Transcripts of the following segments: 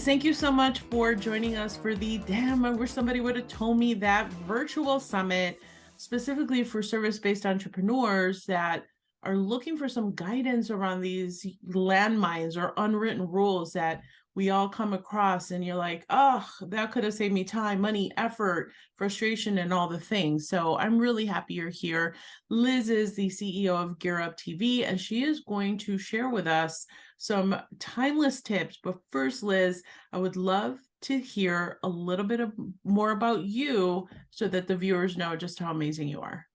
Liz, thank you so much for joining us for the I wish somebody would have told me that virtual summit, specifically for service-based entrepreneurs that are looking for some guidance around these landmines or unwritten rules that we all come across. And you're like, oh, that could have saved me time, money, effort, frustration, and all the things. So I'm really happy you're here. Liz is the CEO of GearUp TV, and she is going to share with us some timeless tips. But first, Liz, I would love to hear a little bit more about you so that the viewers know just how amazing you are.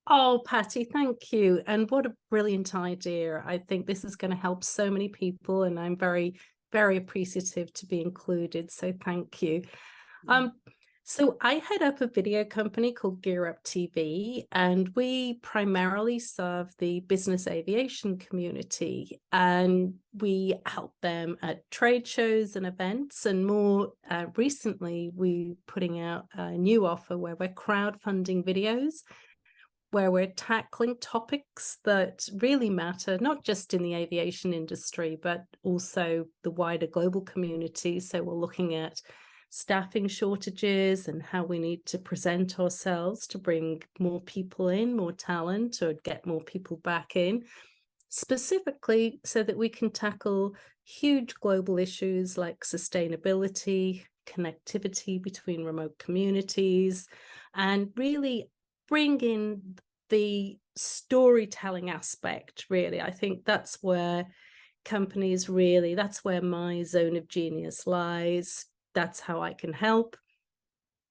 Oh, Patty, thank you. And what a brilliant idea. I think this is going to help so many people, and I'm very, very appreciative to be included. So thank you. So I head up a video company called GearUp TV, and we primarily serve the business aviation community, and we help them at trade shows and events. And more recently, we're putting out a new offer where we're crowdfunding videos, where we're tackling topics that really matter, not just in the aviation industry, but also the wider global community. So we're looking at staffing shortages and how we need to present ourselves to bring more people in, more talent, or get more people back in, specifically so that we can tackle huge global issues like sustainability, connectivity between remote communities, and really bring in the storytelling aspect, really. I think that's where companies really, that's where my zone of genius lies. That's how I can help.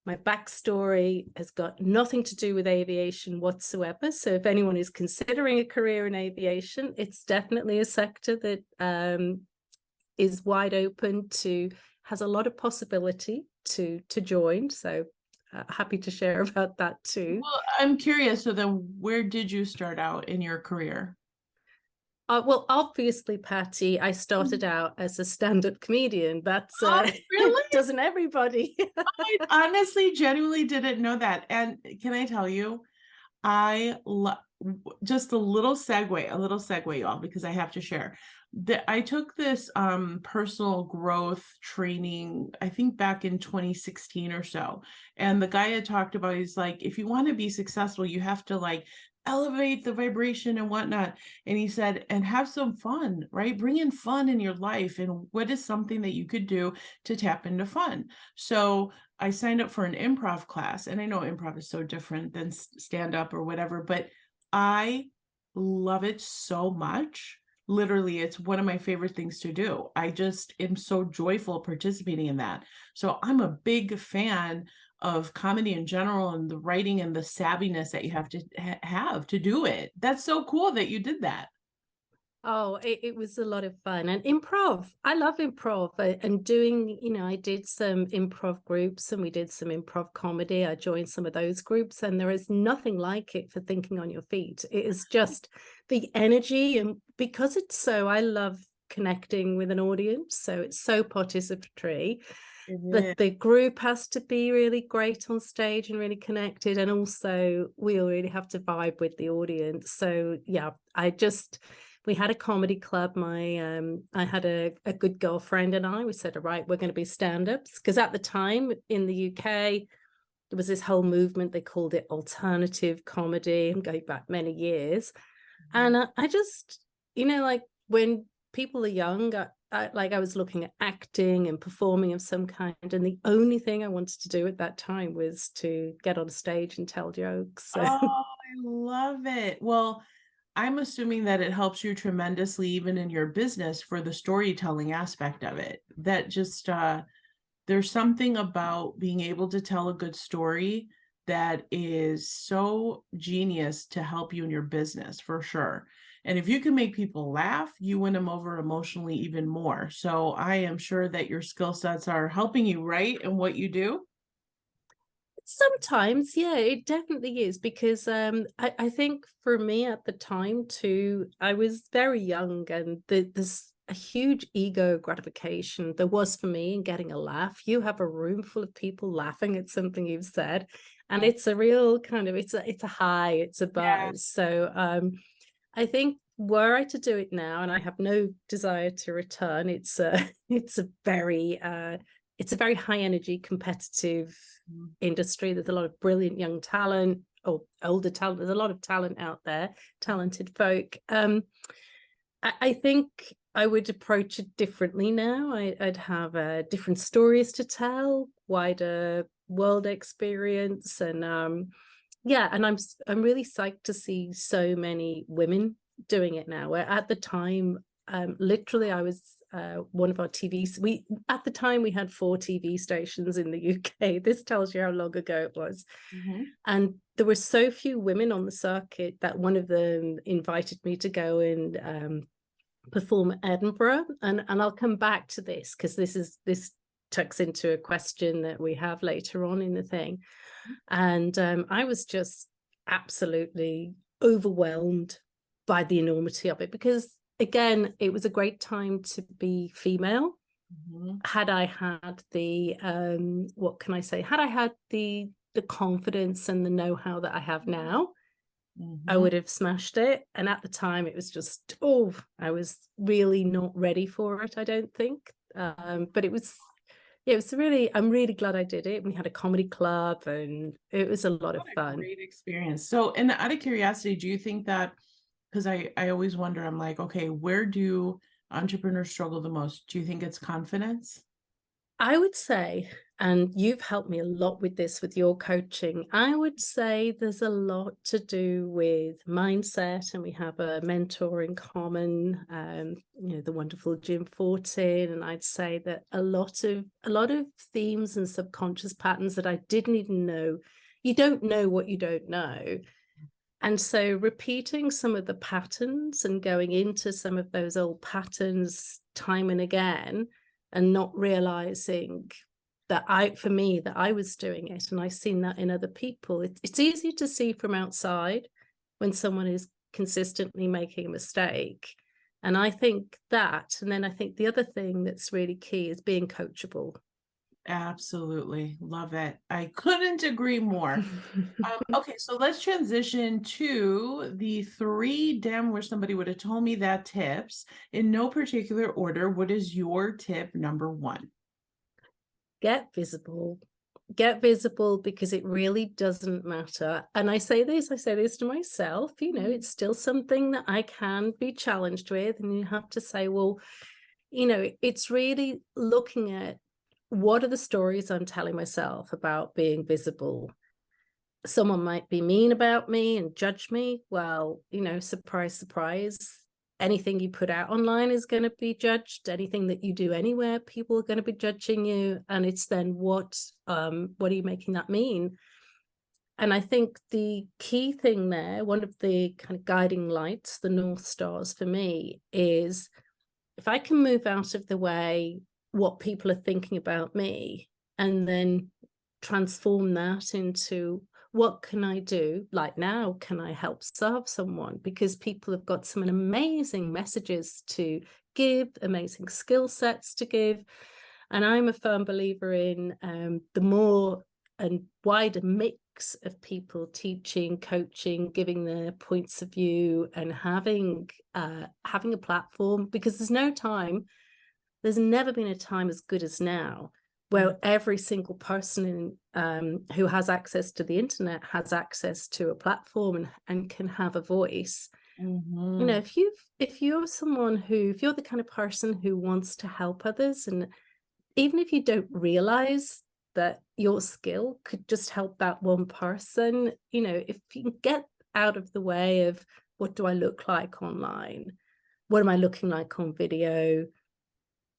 My backstory has got nothing to do with aviation whatsoever. So if anyone is considering a career in aviation, it's definitely a sector that is wide open to, has a lot of possibility to join. So happy to share about that too. Well, I'm curious. So then where did you start out in your career? Well, obviously, Patty, I started out as a stand-up comedian. That's Really? Doesn't everybody? I honestly, genuinely didn't know that. And can I tell you, I love just a little segue, y'all, because I have to share that I took this personal growth training, I think back in 2016 or so. And the guy had talked about, he's like, if you want to be successful, you have to like elevate the vibration and whatnot. And he said, and have some fun, right? Bring in fun in your life. And what is something that you could do to tap into fun? So I signed up for an improv class, and I know improv is so different than stand up or whatever, but I love it so much. Literally, it's one of my favorite things to do. I just am so joyful participating in that. So I'm a big fan of comedy in general, and the writing and the savviness that you have to have to do it. That's so cool that you did that. Oh, it was a lot of fun. And improv, I love improv, and doing, I did some improv groups and we did some improv comedy. I joined some of those groups, and there is nothing like it for thinking on your feet. It is just the energy, and because it's so, I love connecting with an audience. So it's so participatory. The group has to be really great on stage and really connected. And also we all really have to vibe with the audience. So yeah, we had a comedy club. I had a good girlfriend and we said, all right, we're going to be stand-ups. Because at the time in the UK, there was this whole movement, they called it alternative comedy. I'm going back many years. And I just, like when people are young, I was looking at acting and performing of some kind. And the only thing I wanted to do at that time was to get on stage and tell jokes. So. Oh, I love it. Well, I'm assuming that it helps you tremendously, even in your business, for the storytelling aspect of it. That just, there's something about being able to tell a good story that is so genius to help you in your business, for sure. And if you can make people laugh, you win them over emotionally even more. So I am sure that your skill sets are helping you, right? And what you do. Sometimes, yeah, it definitely is, because I think for me at the time too, I was very young, and there's a huge ego gratification there was for me in getting a laugh. You have a room full of people laughing at something you've said, and it's a real kind of, it's a high, it's a buzz. Yeah. So I think were I to do it now, and I have no desire to return, it's a it's a very high energy competitive industry. There's a lot of brilliant young talent or older talent. There's a lot of talent out there, talented folk. I think I would approach it differently now. I'd have different stories to tell, wider world experience, and yeah, and I'm really psyched to see so many women doing it now. Where at the time, literally, I was one of our TVs. At the time we had 4 TV stations in the UK. This tells you how long ago it was. And there were so few women on the circuit that one of them invited me to go and perform at Edinburgh. And I'll come back to this because this tucks into a question that we have later on in the thing. And I was just absolutely overwhelmed by the enormity of it, because again, it was a great time to be female. Had I had the what can I say? Had I had the confidence and the know-how that I have now, I would have smashed it. And at the time, it was just, I was really not ready for it, I don't think. But it was really, I'm really glad I did it. We had a comedy club and it was a lot of fun. Great experience. So, and out of curiosity, do you think that, because I always wonder, I'm like, okay, where do entrepreneurs struggle the most? Do you think it's confidence? I would say, and you've helped me a lot with this with your coaching, I would say there's a lot to do with mindset, and we have a mentor in common, the wonderful Jim Fortin, and I'd say that a lot of themes and subconscious patterns that I didn't even know. You don't know what you don't know. And so repeating some of the patterns and going into some of those old patterns time and again, and not realizing that I was doing it, and I've seen that in other people. It's easy to see from outside when someone is consistently making a mistake. And I think that, and then I think the other thing that's really key is being coachable. Absolutely. Love it. I couldn't agree more. Okay, so let's transition to the 3 damn wish somebody would have told me that tips in no particular order. What is your tip number 1? Get visible. Get visible, because it really doesn't matter. And I say this to myself, it's still something that I can be challenged with. And you have to say, well, it's really looking at what are the stories I'm telling myself about being visible. Someone might be mean about me and judge me. Well, surprise, surprise. Anything you put out online is going to be judged. Anything that you do anywhere, people are going to be judging you. And it's then what are you making that mean? And I think the key thing there, one of the kind of guiding lights, the North Stars for me, is if I can move out of the way what people are thinking about me, and then transform that into what can I do? Like now, can I help serve someone? Because people have got some amazing messages to give, amazing skill sets to give. And I'm a firm believer in the more and wider mix of people teaching, coaching, giving their points of view, and having a platform, because there's never been a time as good as now, where every single person who has access to the internet has access to a platform and can have a voice. If you're the kind of person who wants to help others, and even if you don't realize that your skill could just help that one person, if you can get out of the way of what do I look like online, what am I looking like on video,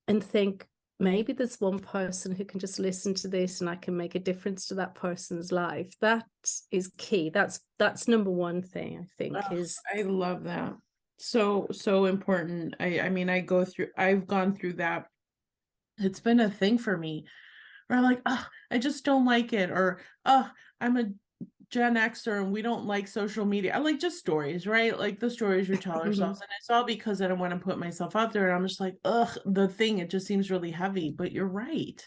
and think, maybe there's one person who can just listen to this and I can make a difference to that person's life. That is key. That's number 1 thing, I think. I love that. So important. I've gone through that. It's been a thing for me where I'm like, I just don't like it. Or, I'm a Gen Xer and we don't like social media. I like just stories, right? Like the stories we tell ourselves. And it's all because I don't want to put myself out there. And I'm just like, the thing, it just seems really heavy. But you're right.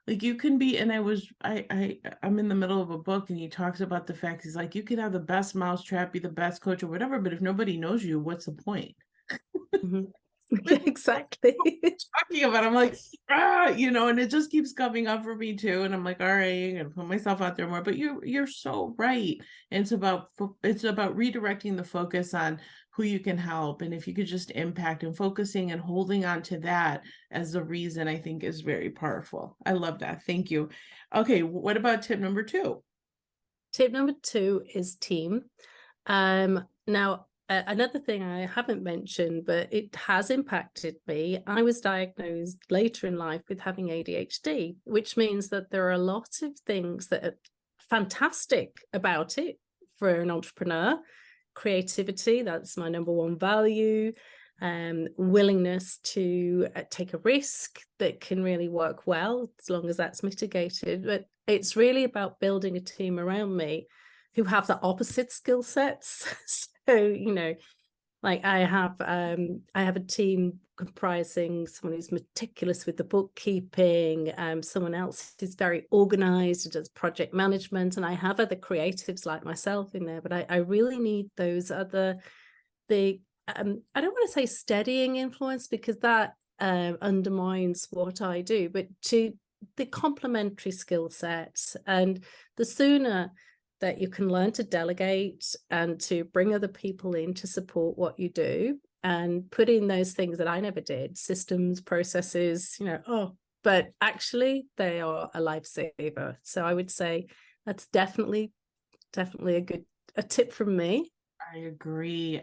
Like you can be, and I'm in the middle of a book and he talks about the fact he's like, you can have the best mousetrap, be the best coach or whatever, but if nobody knows you, what's the point? Mhm. Yeah, exactly. Talking about, I'm like, and it just keeps coming up for me too. And I'm like, all right, I'm gonna put myself out there more. But you're so right. And it's about redirecting the focus on who you can help. And if you could just impact and focusing and holding on to that as the reason, I think is very powerful. I love that. Thank you. Okay, what about tip number 2? Tip number 2 is team. Now, another thing I haven't mentioned, but it has impacted me. I was diagnosed later in life with having ADHD, which means that there are a lot of things that are fantastic about it for an entrepreneur. Creativity, that's my number 1 value. Willingness to take a risk that can really work well, as long as that's mitigated. But it's really about building a team around me who have the opposite skill sets. So, like I have a team comprising someone who's meticulous with the bookkeeping, someone else who's very organized and does project management, and I have other creatives like myself in there. But I really need those other, I don't want to say steadying influence, because that undermines what I do, but to the complementary skill sets. And the sooner that you can learn to delegate and to bring other people in to support what you do and put in those things that I never did, systems, processes, but actually they are a lifesaver. So I would say that's definitely a tip from me. I agree.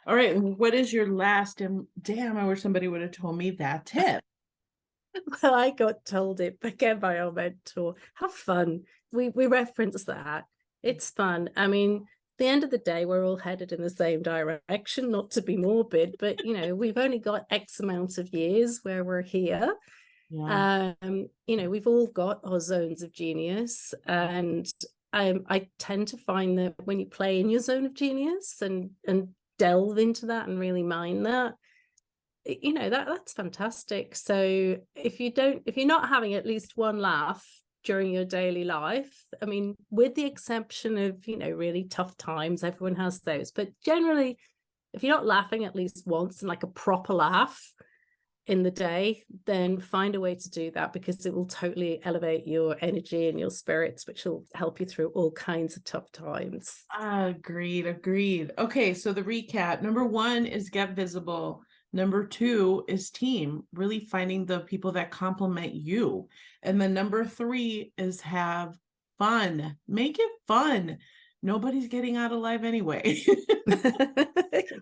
All right. What is your last, and damn, I wish somebody would have told me that tip. Well, I got told it again by our mentor. Have fun. We reference that. It's fun. I mean, at the end of the day, we're all headed in the same direction, not to be morbid, but we've only got X amount of years where we're here. Yeah. We've all got our zones of genius, and I tend to find that when you play in your zone of genius and delve into that and really mine that, that's fantastic. So if you're not having at least one laugh during your daily life, I mean, with the exception of really tough times, everyone has those, but generally, if you're not laughing at least once, and like a proper laugh in the day, then find a way to do that, because it will totally elevate your energy and your spirits, which will help you through all kinds of tough times. Agreed. Okay, so the recap: number 1 is get visible. Number 2 is team, really finding the people that complement you. And then number 3 is have fun. Make it fun. Nobody's getting out alive anyway.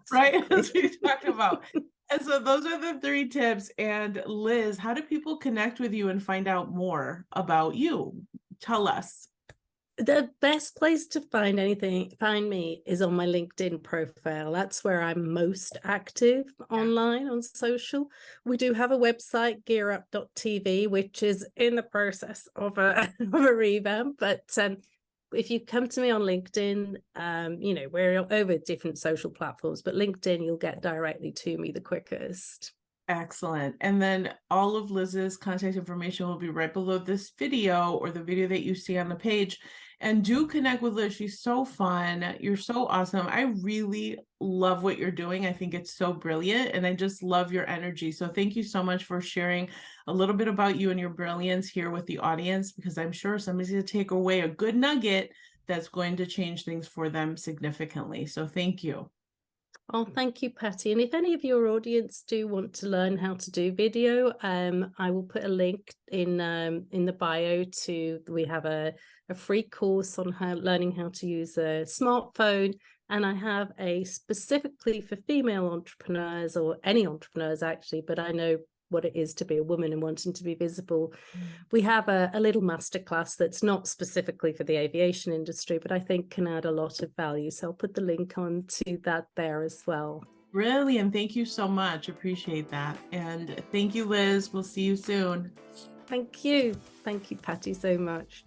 Right? As we talked about. And so those are the 3 tips. And Liz, how do people connect with you and find out more about you? Tell us. The best place to find me is on my LinkedIn profile. That's where I'm most active online on social. We do have a website, GearUp.tv, which is in the process of a revamp. But if you come to me on LinkedIn, we're over different social platforms, but LinkedIn, you'll get directly to me the quickest. Excellent. And then all of Liz's contact information will be right below this video, or the video that you see on the page. And do connect with Liz. She's so fun. You're so awesome. I really love what you're doing. I think it's so brilliant, and I just love your energy. So thank you so much for sharing a little bit about you and your brilliance here with the audience, because I'm sure somebody's going to take away a good nugget that's going to change things for them significantly. So thank you. Oh, thank you, Patty. And if any of your audience do want to learn how to do video, I will put a link in the bio we have a free course on learning how to use a smartphone. And I have a specifically for female entrepreneurs, or any entrepreneurs actually, but I know what it is to be a woman and wanting to be visible. We have a little masterclass that's not specifically for the aviation industry, but I think can add a lot of value. So I'll put the link on to that there as well. Brilliant. Thank you so much. Appreciate that. And thank you, Liz. We'll see you soon. Thank you. Thank you, Patty, so much.